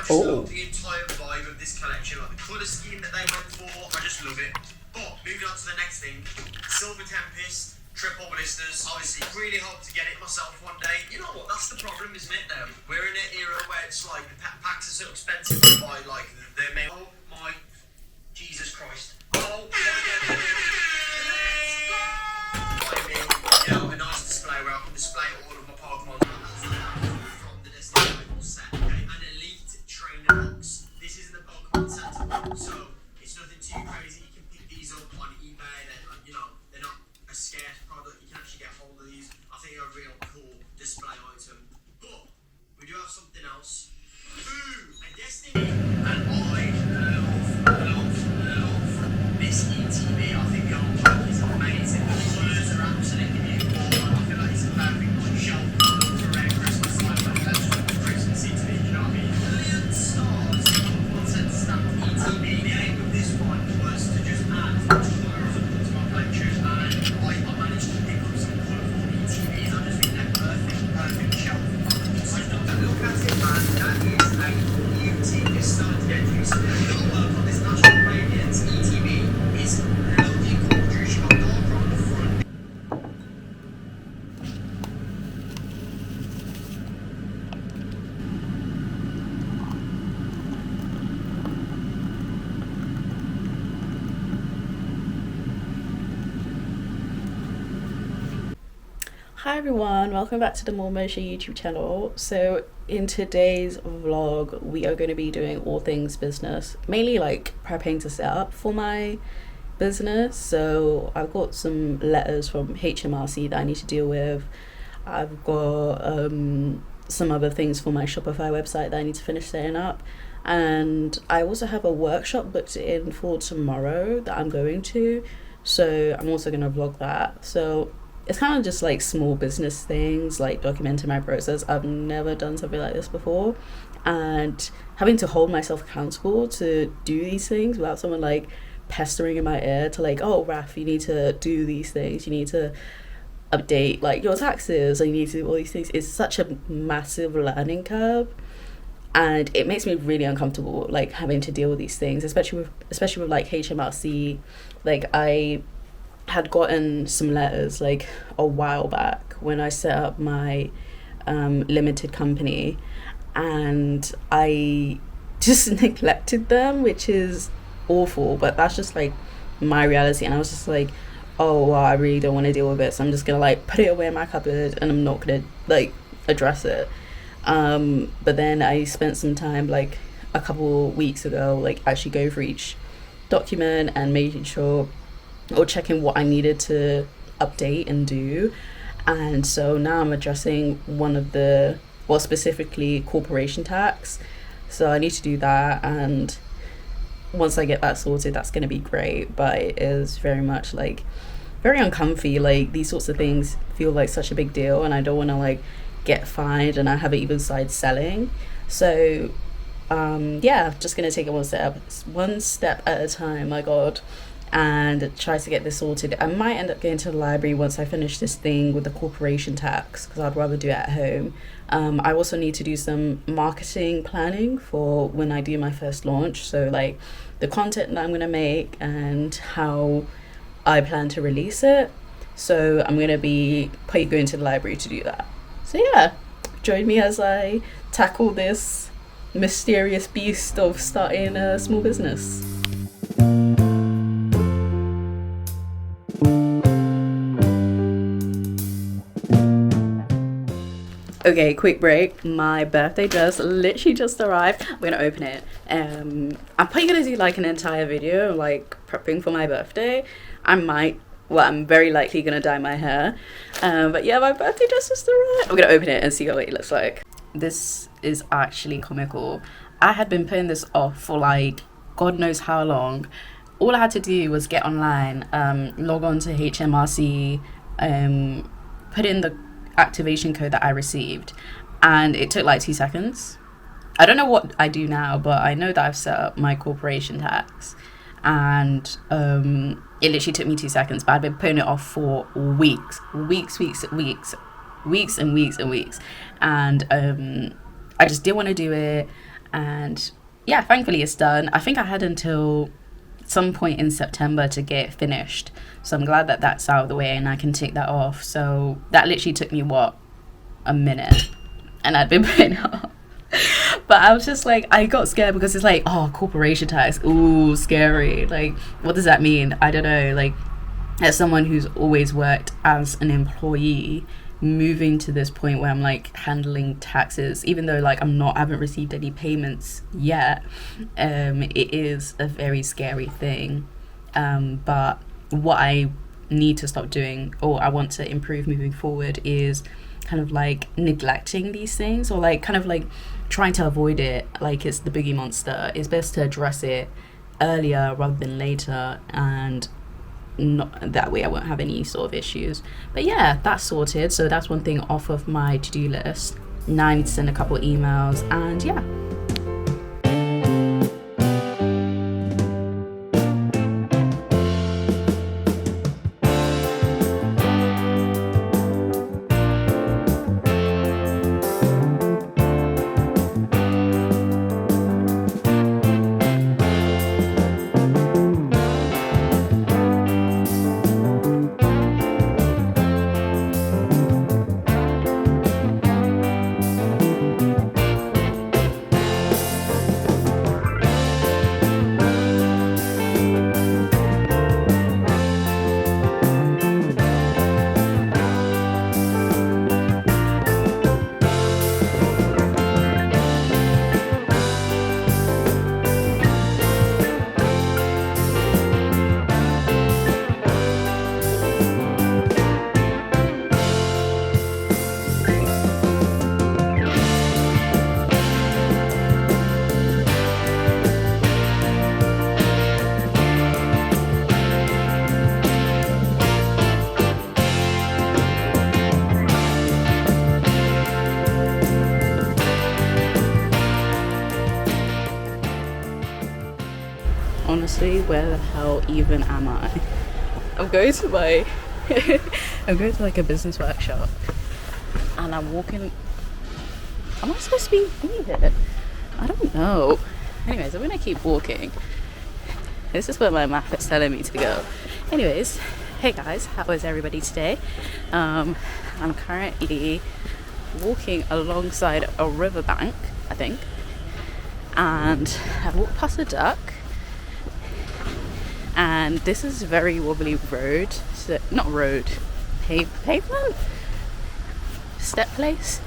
just love the entire vibe of this collection, like the colour scheme that they went for. I just love it. But moving on to the next thing, Silver Tempest, triple blisters. Obviously, really hope to get it myself one day. You know what? That's the problem, isn't it? Though we're in an era where it's like the packs are so expensive to buy. Like they're made. Oh my Jesus Christ! Oh my God! You know, a nice display where I can display all of my Pokemon from the Destiny Rivals set. Okay, an elite trainer box. This isn't a Pokemon center, so it's nothing too crazy. You can pick these up on eBay. They're not a scarce product. You can actually get hold of these. I think they're a real cool display item. But we do have something else. Ooh, a Destiny, and I love this ETB. I think the artwork is amazing. The colours are absolutely beautiful. I feel like it's a perfect shelf for a Christmas time. Like that's what Christmas is to me, you know what I mean? Brilliant stars. One set stamp ETB. The aim of this one was to just add colours to my collection, and I managed to pick up some colourful ETBs. I just think they're perfect shelf. I just look at it, man. That is a beauty. It's starting to get through some little work on this National Radiance ETB. It's lovely, gorgeous. You've got dark on the front. Hi everyone, welcome back to the MoreMosha YouTube channel. So in today's vlog we are going to be doing all things business, mainly like prepping to set up for my business. So I've got some letters from HMRC that I need to deal with. I've got some other things for my Shopify website that I need to finish setting up, and I also have a workshop booked in for tomorrow that I'm going to, so I'm also going to vlog that. So it's kind of just like small business things, like documenting my process. I've never done something like this before, and having to hold myself accountable to do these things without someone like pestering in my ear to like, oh Raf, you need to do these things, you need to update like your taxes, and you need to do all these things. It's such a massive learning curve, and it makes me really uncomfortable like having to deal with these things, especially with like HMRC. Like I had gotten some letters like a while back when I set up my limited company, and I just neglected them, which is awful, but that's just like my reality. And I was just like, oh well, I really don't want to deal with it, so I'm just gonna like put it away in my cupboard and I'm not gonna like address it. But then I spent some time like a couple weeks ago like actually go for each document and making sure, or checking what I needed to update and do. And so now I'm addressing one of the, well, specifically corporation tax. So I need to do that, and once I get that sorted, that's going to be great. But it is very much like very uncomfy. Like these sorts of things feel like such a big deal, and I don't want to like get fined, and I haven't even started selling. So yeah, just going to take it one step at a time, my God, and try to get this sorted. I might end up going to the library once I finish this thing with the corporation tax, because I'd rather do it at home. I also need to do some marketing planning for when I do my first launch, so like the content that I'm going to make and how I plan to release it. So I'm going to be probably going to the library to do that. So yeah, join me as I tackle this mysterious beast of starting a small business. Okay, quick break. My birthday dress literally just arrived. We're gonna open it. I'm probably gonna do like an entire video like prepping for my birthday. I'm very likely gonna dye my hair. But yeah, my birthday dress just arrived. I'm gonna open it and see what it looks like. This is actually comical. I had been putting this off for like God knows how long. All I had to do was get online, log on to HMRC, put in the activation code that I received, and it took like 2 seconds. I don't know what I do now, but I know that I've set up my corporation tax, and it literally took me 2 seconds, but I've been putting it off for weeks, and I just didn't want to do it. And yeah, thankfully it's done. I think I had until some point in September to get it finished, so I'm glad that that's out of the way and I can take that off. So that literally took me a minute, and I'd been putting it off. But I was just like, I got scared because it's like, oh, corporation tax, ooh, scary. Like, what does that mean? I don't know. Like, as someone who's always worked as an employee, moving to this point where I'm like handling taxes, even though like I haven't received any payments yet, it is a very scary thing. But what I need to stop doing, or I want to improve moving forward, is kind of like neglecting these things, or like kind of like trying to avoid it like it's the boogie monster. It's best to address it earlier rather than later, and not that way I won't have any sort of issues. But yeah, that's sorted, so that's one thing off of my to-do list. Now I need to send a couple emails, and yeah. Honestly, where the hell even am I? I'm going to like a business workshop, and I'm walking. Am I supposed to be here? I don't know. Anyways, I'm gonna keep walking. This is where my map is telling me to go. Anyways, hey guys, how is everybody today? I'm currently walking alongside a riverbank, I think, and I walked past a duck. And this is a very wobbly road, so, not road, pavement? Step place?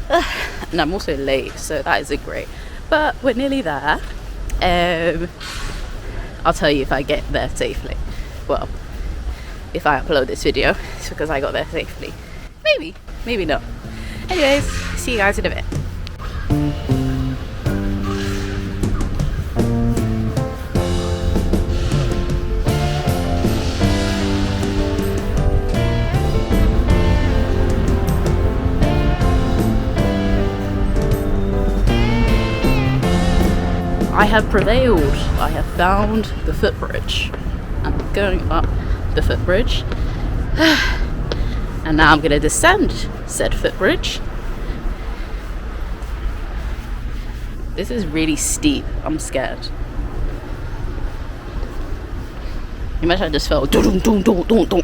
And I'm also late, so that isn't great. But we're nearly there. I'll tell you if I get there safely. Well, if I upload this video, it's because I got there safely. Maybe not. Anyways, see you guys in a bit. I have prevailed. I have found the footbridge. I'm going up the footbridge. And now I'm going to descend said footbridge. This is really steep. I'm scared. Imagine I just fell. Dun, dun, dun, dun, dun.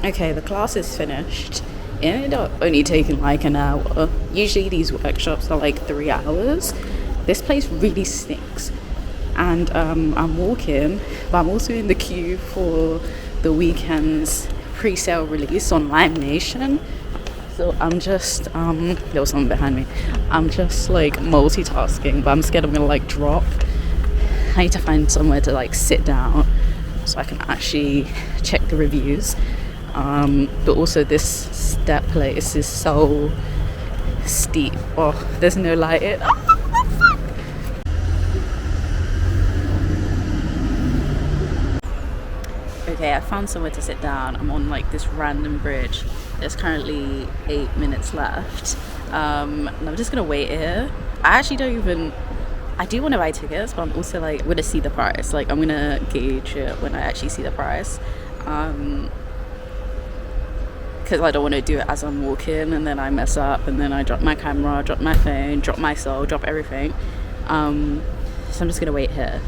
Okay, the class is finished. It ended up only taking like an hour. Usually these workshops are like 3 hours. This place really stinks. And I'm walking, but I'm also in the queue for the Weeknds pre-sale release on Live Nation. So I'm just, there was someone behind me. I'm just like multitasking, but I'm scared I'm gonna like drop. I need to find somewhere to like sit down so I can actually check the reviews. But also this step place is so steep. Oh, there's no light in. Okay, I found somewhere to sit down. I'm on like this random bridge. There's currently 8 minutes left. And I'm just gonna wait here. I do want to buy tickets, but I'm also like, I'm gonna see the price. Like, I'm gonna gauge it when I actually see the price. Because I don't want to do it as I'm walking and then I mess up and then I drop my camera, drop my phone, drop my soul, drop everything. So I'm just gonna wait here.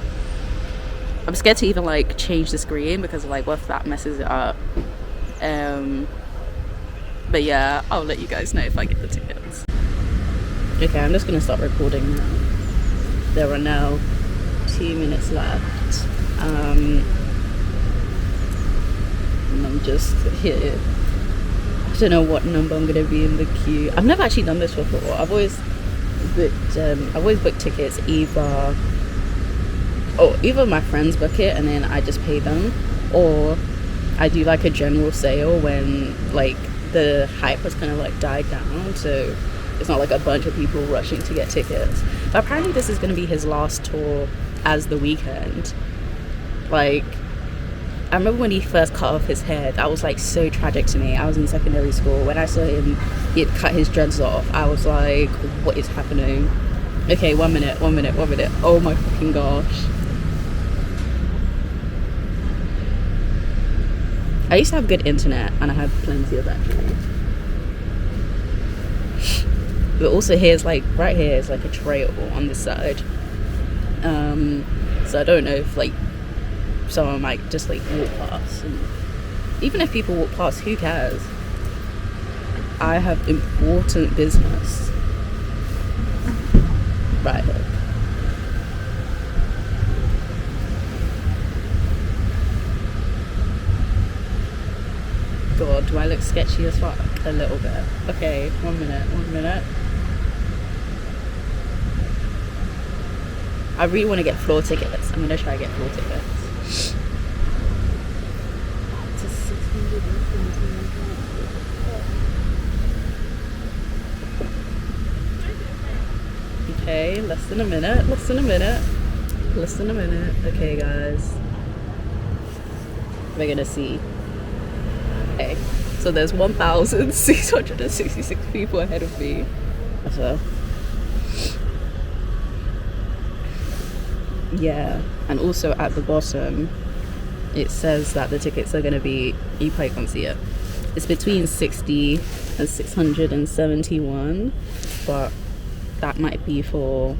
I'm scared to even like change the screen because like what if that messes it up. But yeah, I'll let you guys know if I get the tickets. Okay, I'm just gonna start recording now. There are now 2 minutes left. And I'm just here. I don't know what number I'm gonna be in the queue. I've never actually done this before. I've always booked tickets either my friends book it and then I just pay them, or I do like a general sale when like the hype has kind of like died down, so it's not like a bunch of people rushing to get tickets. But apparently this is gonna be his last tour as The Weeknd. Like, I remember when he first cut off his hair, that was like so tragic to me. I was in secondary school. When I saw him, he had cut his dreads off. I was like, what is happening? Okay, one minute. Oh my fucking gosh. I used to have good internet and I had plenty of battery. But also here's like, right here is like a trail on this side. So I don't know if like someone might just like walk past, and even if people walk past, who cares? I have important business right here. God, do I look sketchy as fuck? A little bit. Okay, one minute. I really want to get floor tickets. I'm gonna try to get floor tickets. Okay, less than a minute. Okay, guys. We're gonna see. Okay, so there's 1,666 people ahead of me. So, yeah, and also at the bottom it says that the tickets are going to be, you probably can't see it, it's between 60 and 671, but that might be for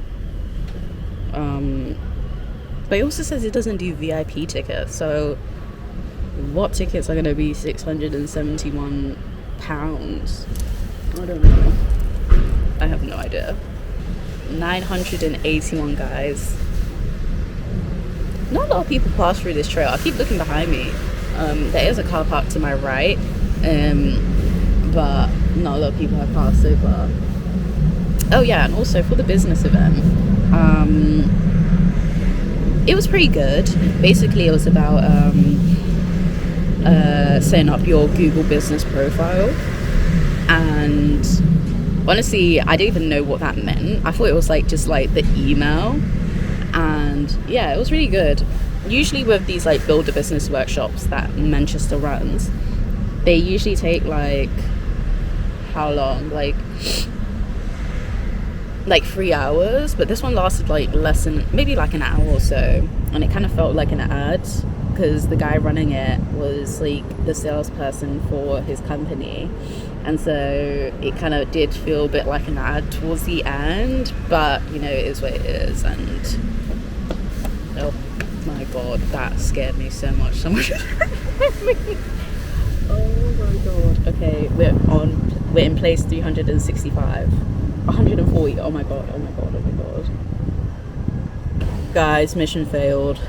but it also says it doesn't do VIP tickets, so what tickets are going to be £671? I don't know. I have no idea. 981 guys. Not a lot of people pass through this trail. I keep looking behind me. There is a car park to my right, but not a lot of people have passed so far. Oh yeah, and also for the business event, it was pretty good. Basically, it was about setting up your Google business profile, and honestly I didn't even know what that meant. I thought it was like just like the email, and yeah, it was really good. Usually with these like build a business workshops that Manchester runs, they usually take like how long, like 3 hours, but this one lasted like less than maybe like an hour or so, and it kind of felt like an ad because the guy running it was like the salesperson for his company, and so it kind of did feel a bit like an ad towards the end, but you know, it is what it is. And oh my god, that scared me so much. Oh my god. Okay, we're in place 365, 140. Oh my god. Guys, mission failed.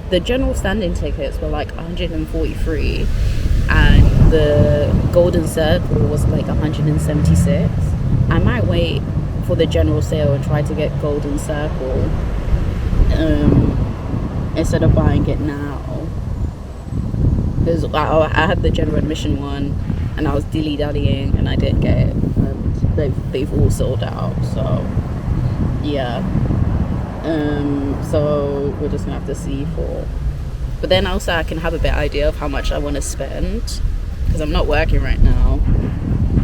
The general standing tickets were like 143, and the golden circle was like 176. I might wait for the general sale and try to get golden circle instead of buying it now, because I had the general admission one and I was dilly-dallying and I didn't get it, and they've all sold out. So yeah, So we're just gonna have to see for. But then also I can have a better idea of how much I want to spend, because I'm not working right now,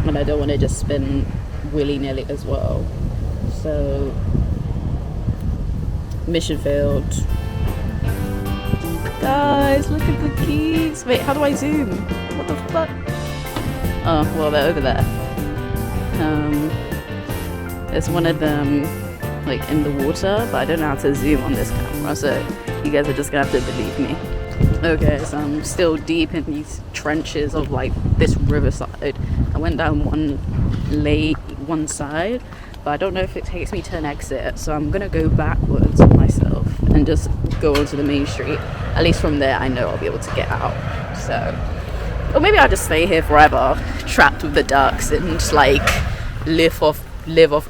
and I don't want to just spend willy-nilly as well. So mission failed. Guys, look at the keys. Wait, how do I zoom? What the fuck? Oh, well, they're over there. There's one of them like in the water, but I don't know how to zoom on this camera, so you guys are just gonna have to believe me. Okay, so I'm still deep in these trenches of like this riverside. I went down one side, but I don't know if it takes me to an exit, so I'm gonna go backwards myself and just go onto the main street. At least from there I know I'll be able to get out. So, or maybe I'll just stay here forever, trapped with the ducks, and like live off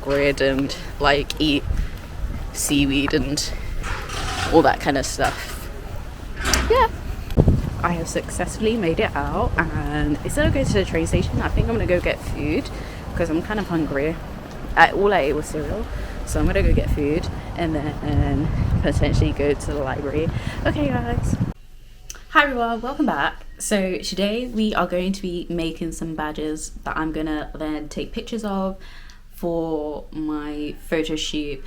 grid and like eat seaweed and all that kind of stuff. Yeah, I have successfully made it out, and instead of going to the train station, I think I'm gonna go get food because I'm kind of hungry. All I ate was cereal, so I'm gonna go get food and then potentially go to the library. Okay guys, hi everyone, welcome back. So today we are going to be making some badges that I'm gonna then take pictures of for my photo shoot.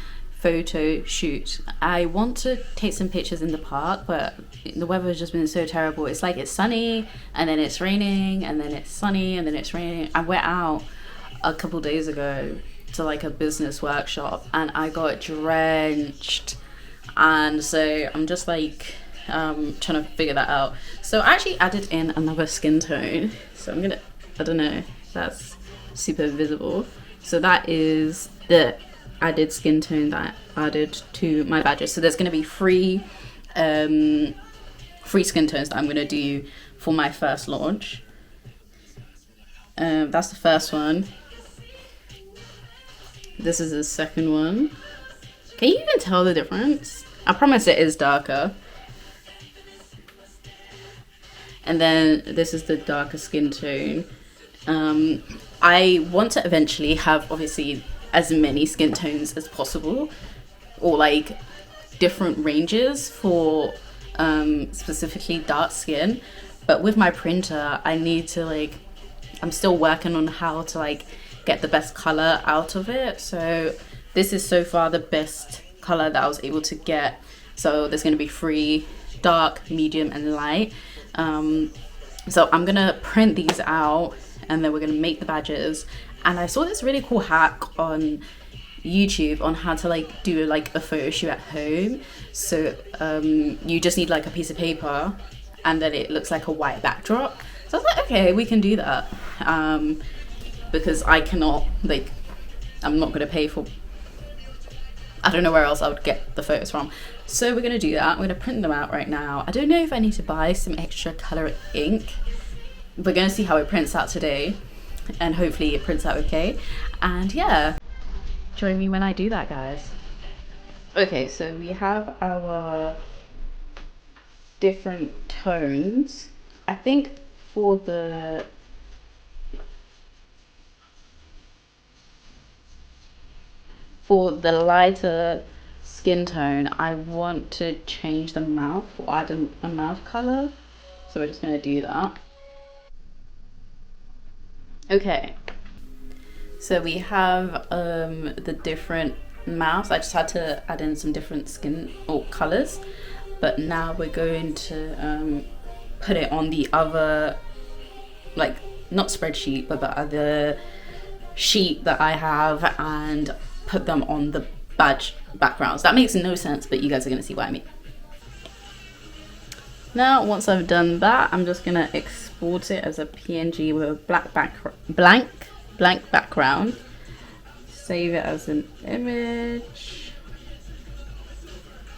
I want to take some pictures in the park, but the weather has just been so terrible. It's like it's sunny and then it's raining and then it's sunny and then it's raining. I went out a couple days ago to like a business workshop and I got drenched, and so I'm just like trying to figure that out. So I actually added in another skin tone, so I'm gonna, I don't know if that's super visible. So that is the added skin tone that I added to my badges. So there's going to be three skin tones that I'm going to do for my first launch. That's the first one. This is the second one. Can you even tell the difference? I promise it is darker. And then this is the darker skin tone. I want to eventually have obviously as many skin tones as possible, or like different ranges for specifically dark skin, but with my printer I need to like, I'm still working on how to like get the best color out of it. So this is so far the best color that I was able to get. So there's going to be 3: dark, medium and light. So I'm gonna print these out and then we're gonna make the badges. And I saw this really cool hack on YouTube on how to like do like a photo shoot at home. So you just need like a piece of paper and then it looks like a white backdrop. So I was like, okay, we can do that. Because I cannot, like, I'm not gonna pay for, I don't know where else I would get the photos from. So we're gonna do that. I'm gonna print them out right now. I don't know if I need to buy some extra color ink. We're gonna see how it prints out today, and hopefully it prints out okay. And yeah, join me when I do that, guys. Okay, so we have our different tones. I think for the lighter skin tone, I want to change the mouth or add a mouth color. So we're just gonna do that. Okay, so we have the different mouths. I just had to add in some different skin or colors, but now we're going to put it on the other, like, not spreadsheet, but the other sheet that I have, and put them on the badge backgrounds. That makes no sense, but you guys are gonna see what I mean. Now, once I've done that, I'm just gonna export it as a PNG with a blank background. Save it as an image.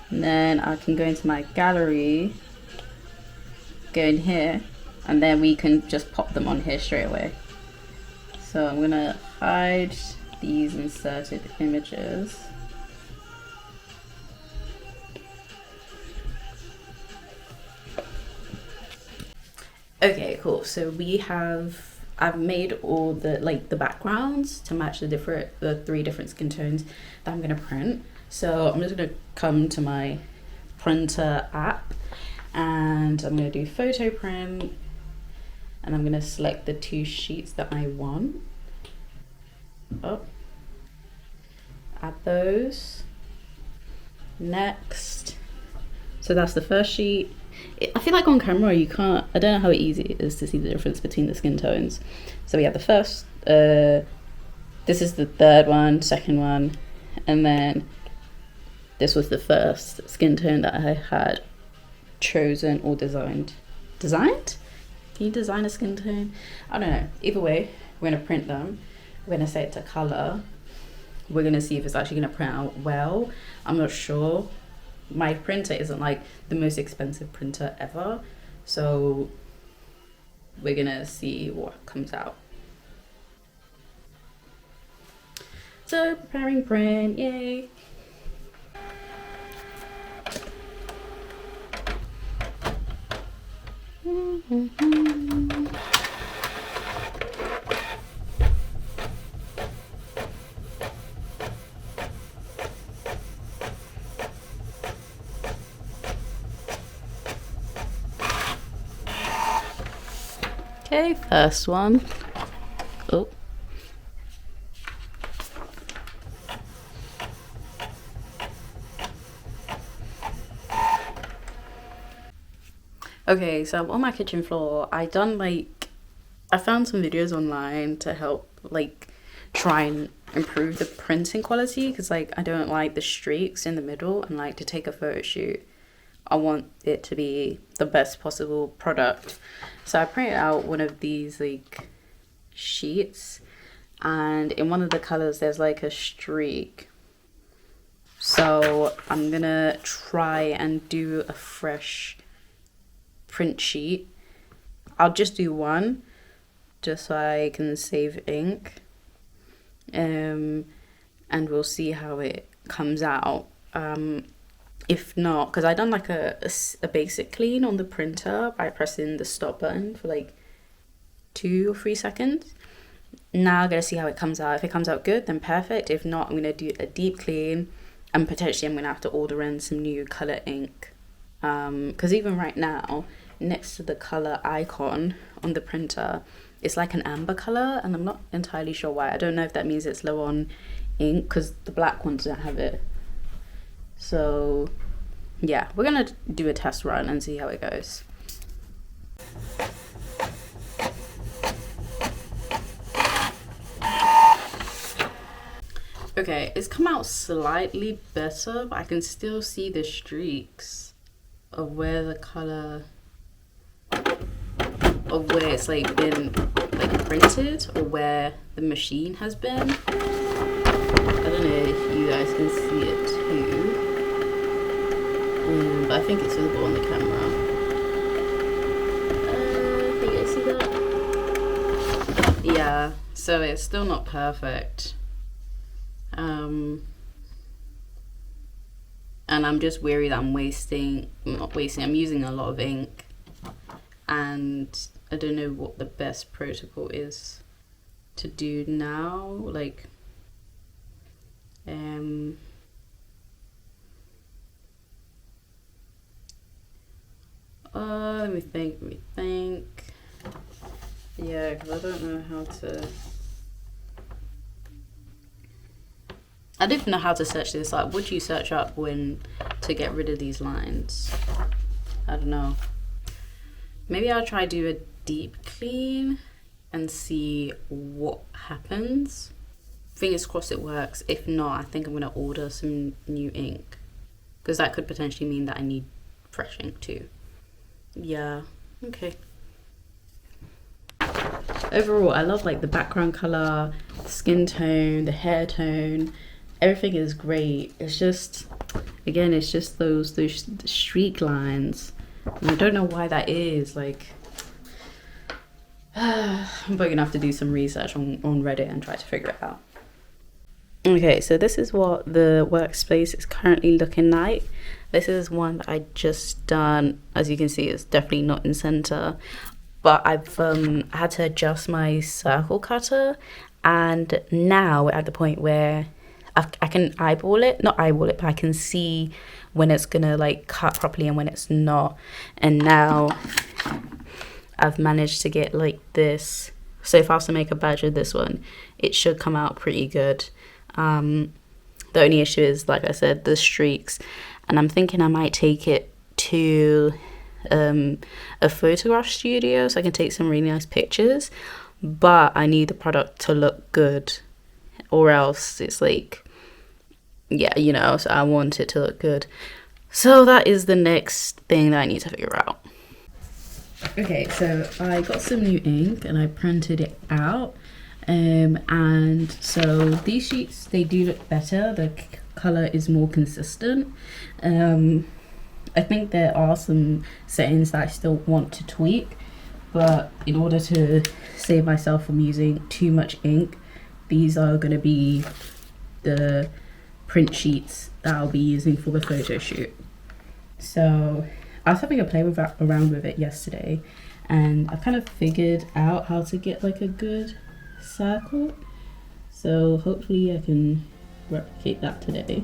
And then I can go into my gallery, go in here, and then we can just pop them on here straight away. So I'm gonna hide these inserted images. Okay, cool. So we have I've made all the like the backgrounds to match the 3 different skin tones that I'm gonna print. So I'm just gonna come to my printer app and I'm gonna do photo print, and I'm gonna select the 2 sheets that I want. Oh, add those. Next, so that's the first sheet. I feel like on camera you can't, I don't know how easy it is to see the difference between the skin tones. So we have the first, this is the third one, second one, and then this was the first skin tone that I had chosen or designed. Designed? Can you design a skin tone? I don't know. Either way, we're gonna print them. We're gonna set it to color. We're gonna see if it's actually gonna print out well. I'm not sure. My printer isn't like the most expensive printer ever, so we're gonna see what comes out. So preparing print, yay. Okay, first one. Oh. Okay, so I'm on my kitchen floor. I found some videos online to help like try and improve the printing quality, because like I don't like the streaks in the middle, and like to take a photo shoot I want it to be the best possible product. So I printed out one of these like sheets, and in one of the colors there's like a streak. So I'm gonna try and do a fresh print sheet. I'll just do one just so I can save ink, and we'll see how it comes out. If not, because I done like a basic clean on the printer by pressing the stop button for like 2 or 3 seconds. Now I'm gonna see how it comes out. If it comes out good, then perfect. If not, I'm gonna do a deep clean, and potentially I'm gonna have to order in some new color ink, because even right now next to the color icon on the printer it's like an amber color, and I'm not entirely sure why. I don't know if that means it's low on ink, because the black ones don't have it. So yeah, we're gonna do a test run and see how it goes. Okay, it's come out slightly better, but I can still see the streaks of where the color, of where it's like been like printed, or where the machine has been. I don't know if you guys can see it too. But I think it's visible on the camera. Can you guys see that? Yeah, so it's still not perfect. And I'm just worried that I'm using a lot of ink, and I don't know what the best protocol is to do now. Like, let me think. Yeah, because I don't know how to. I don't even know how to search this. Like, what do you search up to get rid of these lines? I don't know. Maybe I'll try do a deep clean and see what happens. Fingers crossed it works. If not, I think I'm gonna order some new ink, because that could potentially mean that I need fresh ink too. Yeah, okay. Overall, I love like the background color, the skin tone, the hair tone. Everything is great. It's just, again, it's just those streak lines. And I don't know why that is. Like, I'm probably gonna have to do some research on Reddit and try to figure it out. Okay, so this is what the workspace is currently looking like. This is one that I just done. As you can see, it's definitely not in center. but I've had to adjust my circle cutter, and now we're at the point where I can eyeball it, not eyeball it, but I can see when it's gonna like cut properly and when it's not. And now I've managed to get like this. So if I was to make a badge of this one, it should come out pretty good. The only issue is, like I said, the streaks, and I'm thinking I might take it to a photograph studio so I can take some really nice pictures, but I need the product to look good, or else it's like, yeah, you know, so I want it to look good. So that is the next thing that I need to figure out. Okay, so I got some new ink and I printed it out, and so these sheets, they do look better. The color is more consistent. I think there are some settings that I still want to tweak, but in order to save myself from using too much ink, these are going to be the print sheets that I'll be using for the photo shoot. So I was having a play around with it yesterday, and I kind of figured out how to get like a good circle. So hopefully I can replicate that today.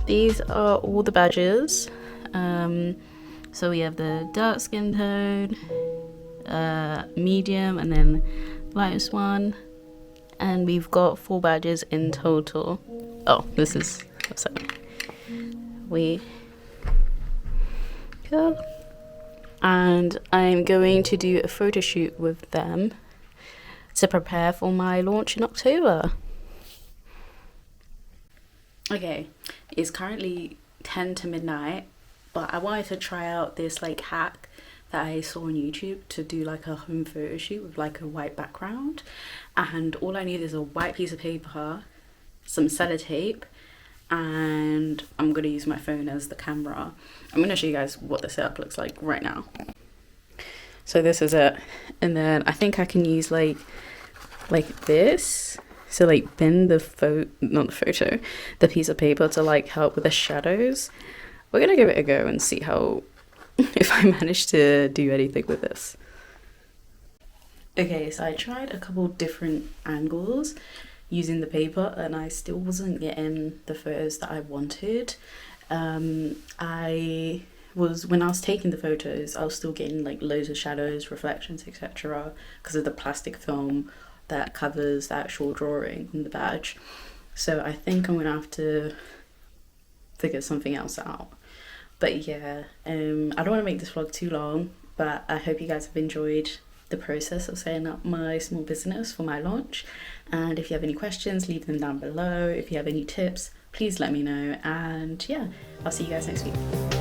These are all the badges. So we have the dark skin tone, medium, and then lightest one. And we've got 4 badges in total. Oh, this is, sorry. We go. And I'm going to do a photo shoot with them to prepare for my launch in October. Okay, it's currently 10 to midnight, but I wanted to try out this like hack that I saw on YouTube to do like a home photo shoot with like a white background. And all I need is a white piece of paper, some sellotape, and I'm gonna use my phone as the camera. I'm gonna show you guys what the setup looks like right now. So this is it, and then I think I can use like this. So like bend the the piece of paper to like help with the shadows. we're gonna give it a go and see how if I manage to do anything with this. Okay, so I tried a couple different angles using the paper and I still wasn't getting the photos that I wanted. When I was taking the photos, I was still getting like loads of shadows, reflections, etc. because of the plastic film that covers the actual drawing on the badge. So I think I'm gonna have to figure something else out. But yeah, I don't want to make this vlog too long, but I hope you guys have enjoyed the process of setting up my small business for my launch. And if you have any questions, leave them down below. If you have any tips, please let me know. And yeah, I'll see you guys next week.